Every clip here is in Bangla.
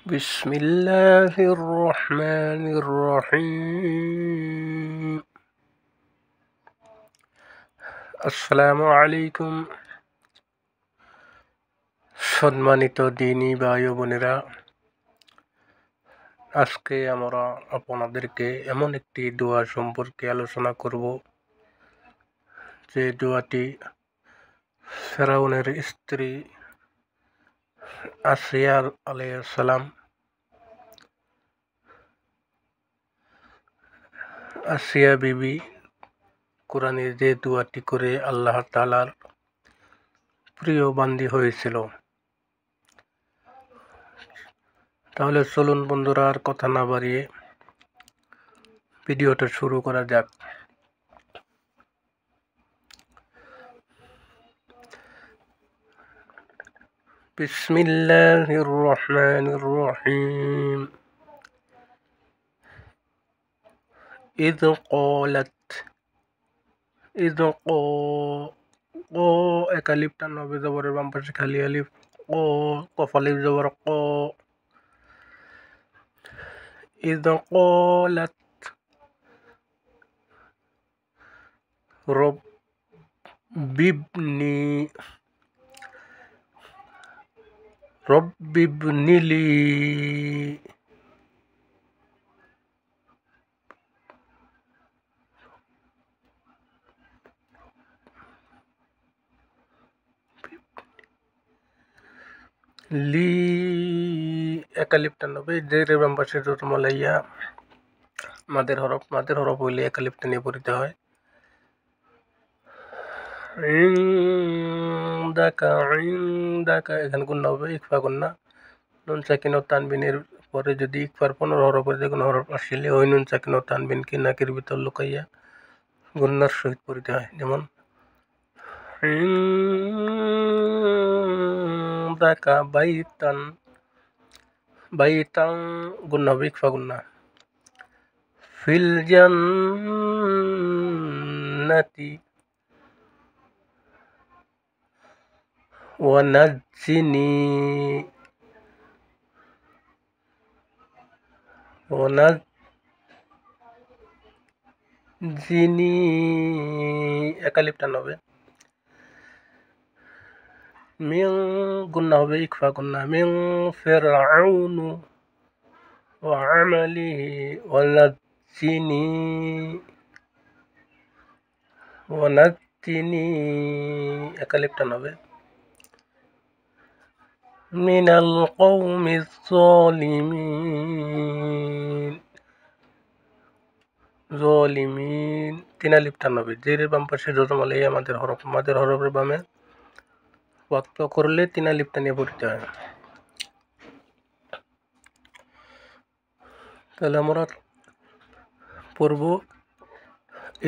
بسم الله الرحمن الرحيم আসসালামু আলাইকুম সম্মানিত দিনী ভাই ও বোনেরা, আজকে আমরা আপনাদেরকে এমন একটি দোয়া সম্পর্কে আলোচনা করব যে দোয়াটি ফেরাউনের স্ত্রী আসিয়া আলাইহিস সালাম আসিয়া বিবি কোরআনে যে দোয়াটি করে আল্লাহ তাআলার প্রিয় বান্দী হয়েছিল। তাহলে চলুন বন্ধুরা, আর কথা না বাড়িয়ে ভিডিওটা শুরু করা যাক। বিসমিল্লাহির রহমানির রহিম। إذ قالت إذ ق এক আলিফ টান হবে, জবরের বাম পাশে খালি আলিফ। কফ আলিফ জবর ক। إذ قالت رب ابن لي এক আলিফ টান হবে, জেরের বাম পাশে জজমালাইয়া মাদের হরফ হইলে এক আলিফ টানিয়ে পড়িতে হয়। ইনদাকা এখানে গুণা হবে, ইকফা গুণা। নুন সাকিন ও তানবিনের পরে যদি ইকফার 15 হরফের যে কোনো হরফ আসলে ওই নুন সাকিন ও তানবিনকে নাকের ভিতর লুকাইয়া গুন্নার সহিত পড়িতে হয়। যেমন ইনদাকা বাইতান গুণা হবে, ইকফা গুণা। ফিল জান্নাতি ونجني এক আলিফ টান হবে, মিন গুন্না হবে, ইকফা গুন্না। মিন ফিরআউন ওয়া আমালিহি ওয়ানাজ্জিনি এক আলিফ টান হবে, মিনাল কওমিজ জালিমিন তিন আলিফ টান হবে। জেরের বাম পাশে জজমালাই আমাদের হরফের বামে ওয়াক্ত করলে তিন আলিফ টানিয়ে পড়তে হয়। তাহলে আমরা পড়ব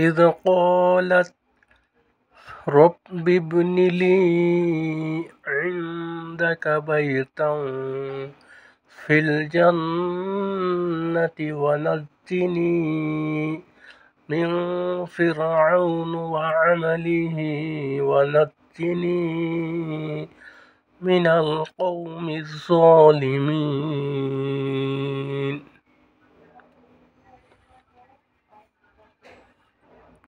إذ قالت رب ابن لي عندك بيتا في الجنة ونجني من فرعون وعمله ونجني من القوم الظالمين